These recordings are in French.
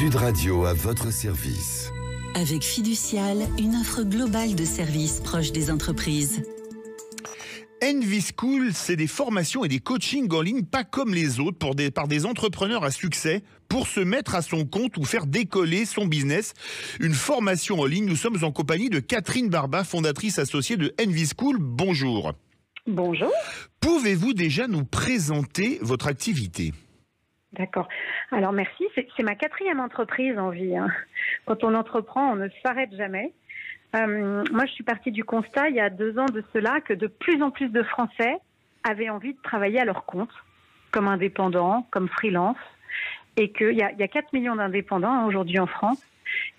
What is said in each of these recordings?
Sud Radio à votre service. Avec Fiducial, une offre globale de services proches des entreprises. Envie-School, c'est des formations et des coachings en ligne pas comme les autres par des entrepreneurs à succès pour se mettre à son compte ou faire décoller son business. Une formation en ligne, nous sommes en compagnie de Catherine Barba, fondatrice associée de Envie-School. Bonjour. Bonjour. Pouvez-vous déjà nous présenter votre activité ? D'accord. Alors merci, c'est ma 4e entreprise en vie. Quand on entreprend, on ne s'arrête jamais. Moi, je suis partie du constat, il y a 2 ans de cela, que de plus en plus de Français avaient envie de travailler à leur compte, comme indépendants, comme freelance, et qu'il y a 4 millions d'indépendants aujourd'hui en France.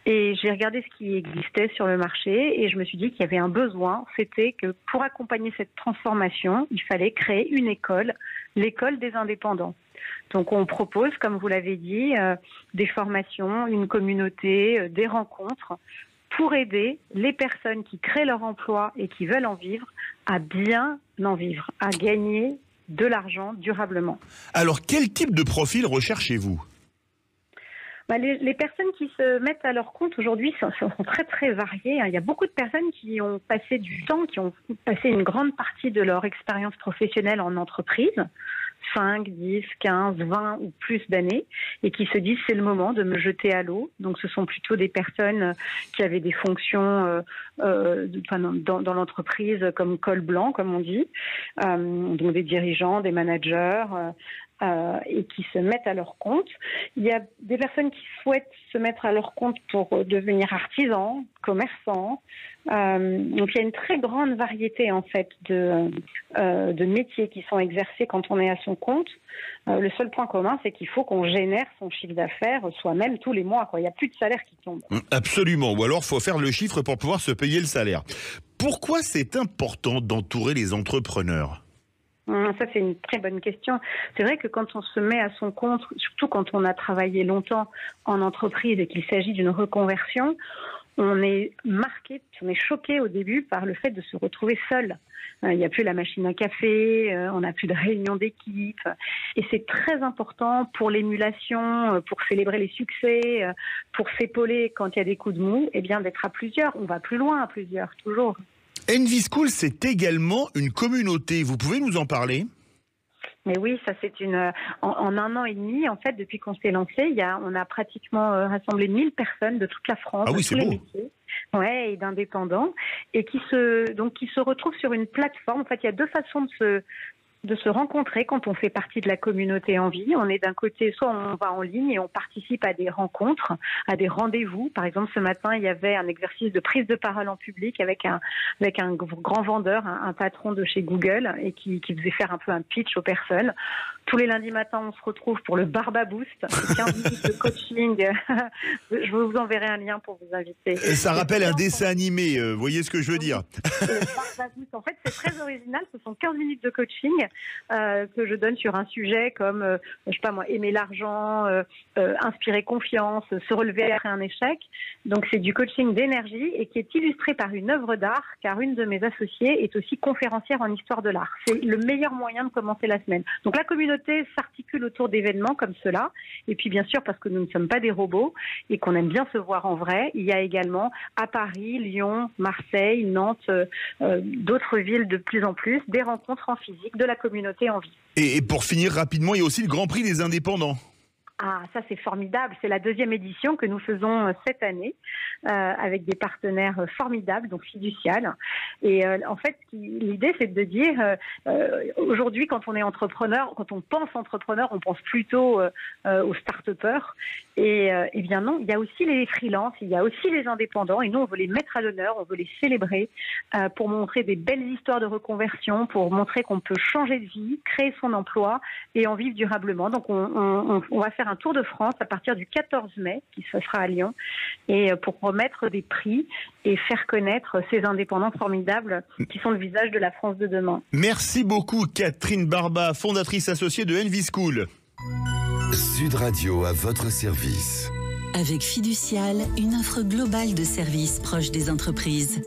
Et j'ai regardé ce qui existait sur le marché et je me suis dit qu'il y avait un besoin, c'était que pour accompagner cette transformation, il fallait créer une école, l'école des indépendants. Donc on propose, comme vous l'avez dit, des formations, une communauté, des rencontres pour aider les personnes qui créent leur emploi et qui veulent en vivre à bien en vivre, à gagner de l'argent durablement. Alors quel type de profil recherchez-vous ? Les personnes qui se mettent à leur compte aujourd'hui sont très très variées. Il y a beaucoup de personnes qui ont passé du temps, qui ont passé une grande partie de leur expérience professionnelle en entreprise, 5, 10, 15, 20 ou plus d'années, et qui se disent c'est le moment de me jeter à l'eau. Donc ce sont plutôt des personnes qui avaient des fonctions dans l'entreprise comme col blanc, comme on dit, donc des dirigeants, des managers, et qui se mettent à leur compte. Il y a des personnes qui souhaitent se mettre à leur compte pour devenir artisans, commerçants. Donc il y a une très grande variété en fait de métiers qui sont exercés quand on est à son compte. Le seul point commun, c'est qu'il faut qu'on génère son chiffre d'affaires soi-même tous les mois. Il n'y a plus de salaire qui tombe. Absolument. Ou alors, il faut faire le chiffre pour pouvoir se payer le salaire. Pourquoi c'est important d'entourer les entrepreneurs ? Ça, c'est une très bonne question. C'est vrai que quand on se met à son compte, surtout quand on a travaillé longtemps en entreprise et qu'il s'agit d'une reconversion, on est marqué, on est choqué au début par le fait de se retrouver seul. Il n'y a plus la machine à café, on n'a plus de réunion d'équipe. Et c'est très important pour l'émulation, pour célébrer les succès, pour s'épauler quand il y a des coups de mou, d'être à plusieurs. On va plus loin à plusieurs, toujours. Envie-School, c'est également une communauté. Vous pouvez nous en parler ? Mais oui, ça c'est en 1 an et demi, en fait, depuis qu'on s'est lancé, on a pratiquement rassemblé 1000 personnes de toute la France, de tous les métiers. Ouais, et d'indépendants, et qui se retrouvent sur une plateforme. En fait, il y a 2 façons de se rencontrer quand on fait partie de la communauté Envie. On est d'un côté, soit on va en ligne et on participe à des rencontres, à des rendez-vous. Par exemple, ce matin, il y avait un exercice de prise de parole en public avec un grand vendeur, un patron de chez Google, et qui faisait faire un peu un pitch aux personnes. Tous les lundis matins, on se retrouve pour le Barba Boost, 15 minutes de coaching. Je vous enverrai un lien pour vous inviter. Et ça rappelle un dessin animé, vous voyez ce que je veux dire ? Le Barba Boost, en fait, c'est très original. Ce sont 15 minutes de coaching que je donne sur un sujet comme, aimer l'argent, inspirer confiance, se relever après un échec. Donc, c'est du coaching d'énergie et qui est illustré par une œuvre d'art, car une de mes associées est aussi conférencière en histoire de l'art. C'est le meilleur moyen de commencer la semaine. Donc, la communauté s'articule autour d'événements comme cela. Et puis, bien sûr, parce que nous ne sommes pas des robots et qu'on aime bien se voir en vrai, il y a également à Paris, Lyon, Marseille, Nantes, d'autres villes de plus en plus, des rencontres en physique de la communauté Envie. Et pour finir rapidement, il y a aussi le Grand Prix des indépendants. Ah, ça c'est formidable. C'est la 2e édition que nous faisons cette année avec des partenaires formidables, donc Fiducial. Et en fait, l'idée c'est de dire, aujourd'hui quand on est entrepreneur, quand on pense entrepreneur, on pense plutôt aux start-upers. Et bien non, il y a aussi les freelances, il y a aussi les indépendants. Et nous, on veut les mettre à l'honneur, on veut les célébrer pour montrer des belles histoires de reconversion, pour montrer qu'on peut changer de vie, créer son emploi et en vivre durablement. Donc on va faire un tour de France à partir du 14 mai, qui se fera à Lyon, et pour remettre des prix et faire connaître ces indépendants formidables qui sont le visage de la France de demain. Merci beaucoup Catherine Barba, fondatrice associée de Envie-School. Sud Radio à votre service. Avec Fiducial, une offre globale de services proches des entreprises.